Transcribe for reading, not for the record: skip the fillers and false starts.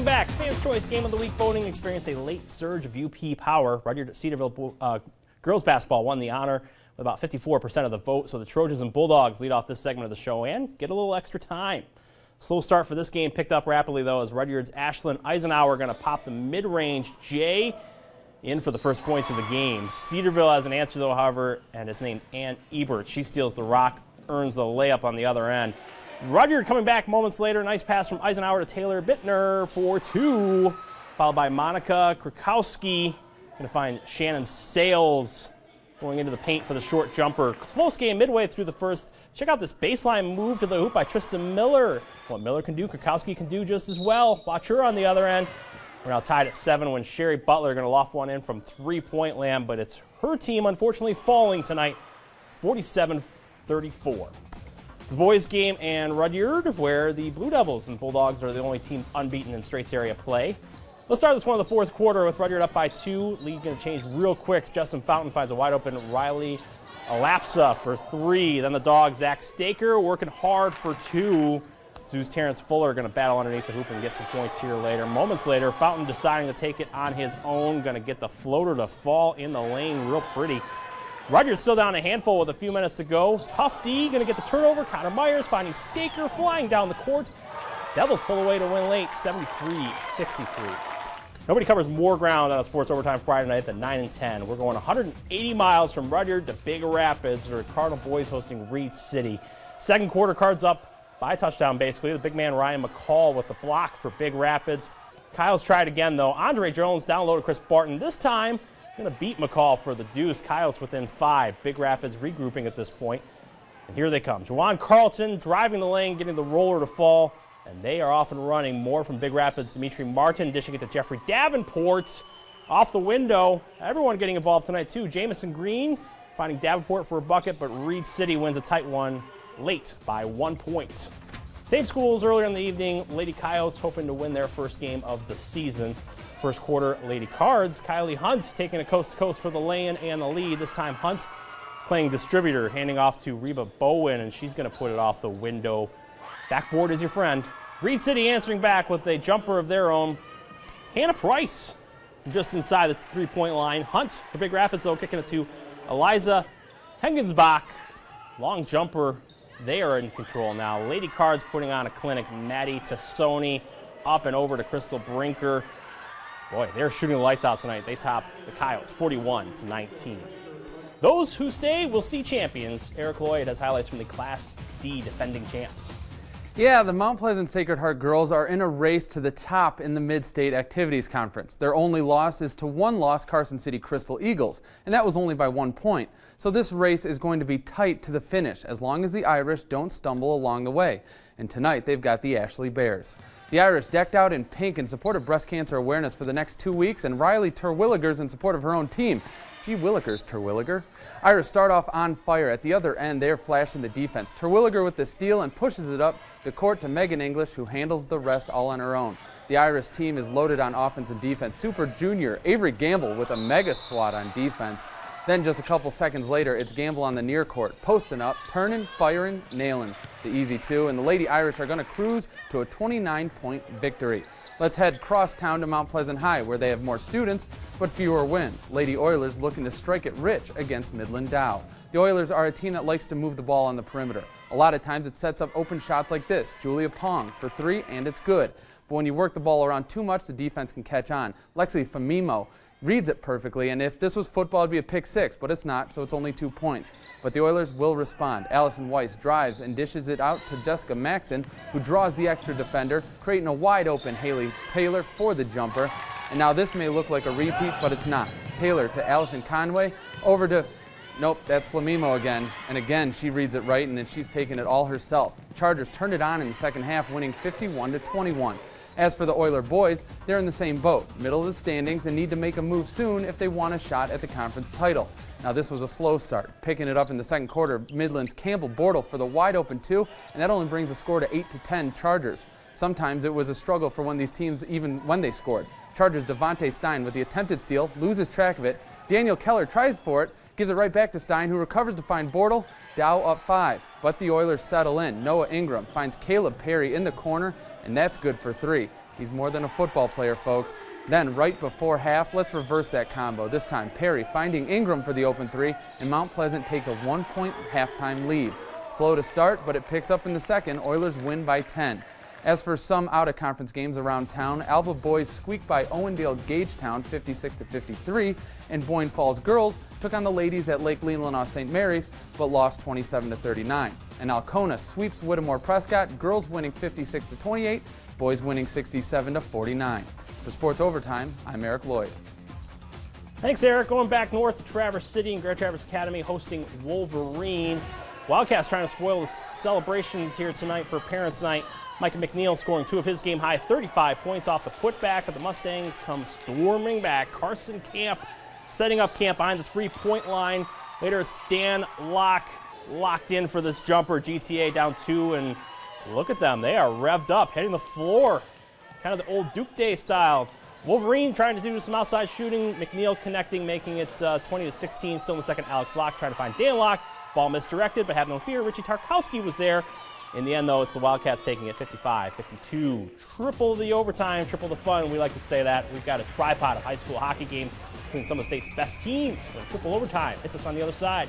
Welcome back. Fans' Choice Game of the Week voting experienced a late surge of UP power. Rudyard Cedarville girls basketball won the honor with about 54% of the vote, so the Trojans and Bulldogs lead off this segment of the show and get a little extra time. Slow start for this game picked up rapidly, though, as Rudyard's Ashlyn Eisenhower going to pop the mid-range J in for the first points of the game. Cedarville has an answer, though, however, and it's named Ann Ebert. She steals the rock, earns the layup on the other end. Rudyard coming back moments later. Nice pass from Eisenhower to Taylor Bittner for two, followed by Monica Krakowski. Going to find Shannon Sales going into the paint for the short jumper. Close game midway through the first. Check out this baseline move to the hoop by Tristan Miller. What Miller can do, Krakowski can do just as well. Watch her on the other end. We're now tied at 7 when Sherry Butler going to loft one in from three-point land, but it's her team unfortunately falling tonight, 47-34. The boys game and Rudyard, where the Blue Devils and Bulldogs are the only teams unbeaten in Straits area play. Let's start this one in the fourth quarter with Rudyard up by 2. Lead going to change real quick. Justin Fountain finds a wide open Riley Alapsa for 3. Then the dog, Zach Staker, working hard for 2. Zoo's Terrence Fuller going to battle underneath the hoop and get some points here later. Moments later, Fountain deciding to take it on his own. Going to get the floater to fall in the lane real pretty. Rudyard's still down a handful with a few minutes to go. Tough D going to get the turnover. Connor Myers finding Staker flying down the court. Devils pull away to win late, 73-63. Nobody covers more ground on a Sports Overtime Friday night than 9 and 10. We're going 180 miles from Rudyard to Big Rapids for Cardinal boys hosting Reed City. Second quarter, Cards up by a touchdown basically. The big man Ryan McCall with the block for Big Rapids. Kyle's tried again though. Andre Jones down low to Chris Barton. This time, going to beat McCall for the deuce. Kyle's within 5. Big Rapids regrouping at this point. And here they come. Juwan Carlton driving the lane, getting the roller to fall. And they are off and running. More from Big Rapids. Dimitri Martin dishing it to Jeffrey Davenport. Off the window. Everyone getting involved tonight too. Jamison Green finding Davenport for a bucket, but Reed City wins a tight one late by 1 point. Same schools earlier in the evening. Lady Coyotes hoping to win their first game of the season. First quarter, Lady Cards. Kylie Hunt taking a coast-to-coast for the lay-in and the lead. This time Hunt playing distributor, handing off to Reba Bowen, and she's going to put it off the window. Backboard is your friend. Reed City answering back with a jumper of their own. Hannah Price just inside the three-point line. Hunt for Big Rapids, though, kicking it to Eliza Hengensbach. Long jumper. They are in control now. Lady Cards putting on a clinic. Maddie Tassoni up and over to Crystal Brinker. Boy, they're shooting the lights out tonight. They top the Coyotes 41-19. Those who stay will see champions. Eric Lloyd has highlights from the Class D defending champs. Yeah, the Mount Pleasant Sacred Heart girls are in a race to the top in the Mid-State Activities Conference. Their only loss is to one-loss Carson City Crystal Eagles, and that was only by 1 point. So this race is going to be tight to the finish as long as the Irish don't stumble along the way. And tonight they've got the Ashley Bears. The Irish decked out in pink in support of breast cancer awareness for the next 2 weeks, and Riley Terwilligers in support of her own team. Gee willikers, Terwilliger. Irish start off on fire. At the other end, they're flashing the defense. Terwilliger with the steal and pushes it up the court to Megan English, who handles the rest all on her own. The Irish team is loaded on offense and defense. Super junior Avery Gamble with a mega swat on defense. Then just a couple seconds later, it's Gamble on the near court, posting up, turning, firing, nailing the easy 2, and the Lady Irish are going to cruise to a 29-point victory. Let's head cross town to Mount Pleasant High, where they have more students but fewer wins. Lady Oilers looking to strike it rich against Midland Dow. The Oilers are a team that likes to move the ball on the perimeter. A lot of times it sets up open shots like this. Julia Pong for 3, and it's good. But when you work the ball around too much, the defense can catch on. Lexi Famimo reads it perfectly, and if this was football, it'd be a pick 6, but it's not, so it's only 2 points. But the Oilers will respond. Allison Weiss drives and dishes it out to Jessica Maxson, who draws the extra defender, creating a wide-open Haley Taylor for the jumper. And now this may look like a repeat, but it's not. Taylor to Allison Conway, over to, nope, that's Flamimo again. And again, she reads it right, and then she's taking it all herself. Chargers turned it on in the second half, winning 51-21. As for the Oiler boys, they're in the same boat, middle of the standings, and need to make a move soon if they want a shot at the conference title. Now this was a slow start. Picking it up in the second quarter, Midland's Campbell Bortle for the wide open 2, and that only brings the score to 8-10 Chargers. Sometimes it was a struggle for one of these teams even when they scored. Chargers Devontae Stein with the attempted steal, loses track of it. Daniel Keller tries for it, Gives it right back to Stein, who recovers to find Bortle. Dow up 5, but the Oilers settle in. Noah Ingram finds Caleb Perry in the corner, and that's good for 3. He's more than a football player, folks. Then, right before half, let's reverse that combo. This time, Perry finding Ingram for the open 3, and Mount Pleasant takes a 1-point halftime lead. Slow to start, but it picks up in the second. Oilers win by 10. As for some out-of-conference games around town, Alba boys squeaked by Owendale Gagetown 56-53, and Boyne Falls girls took on the ladies at Lake Leelanau St. Mary's, but lost 27-39. And Alcona sweeps Whittemore Prescott, girls winning 56-28, boys winning 67-49. For Sports Overtime, I'm Eric Lloyd. Thanks, Eric. Going back north to Traverse City and Grand Traverse Academy hosting Wolverine. Wildcats trying to spoil the celebrations here tonight for Parents' Night. Micah McNeil scoring 2 of his game-high 35 points off the putback, but the Mustangs come storming back. Carson Camp setting up camp behind the 3-point line. Later it's Dan Locke locked in for this jumper. GTA down 2, and look at them. They are revved up, hitting the floor. Kind of the old Duke Day style. Wolverine trying to do some outside shooting. McNeil connecting, making it 20-16. Still in the second, Alex Locke trying to find Dan Locke. Ball misdirected, but have no fear. Richie Tarkowski was there. In the end, though, it's the Wildcats taking it 55-52. Triple the overtime, triple the fun. We like to say that. We've got a tripod of high school hockey games between some of the state's best teams for triple overtime. Hits us on the other side.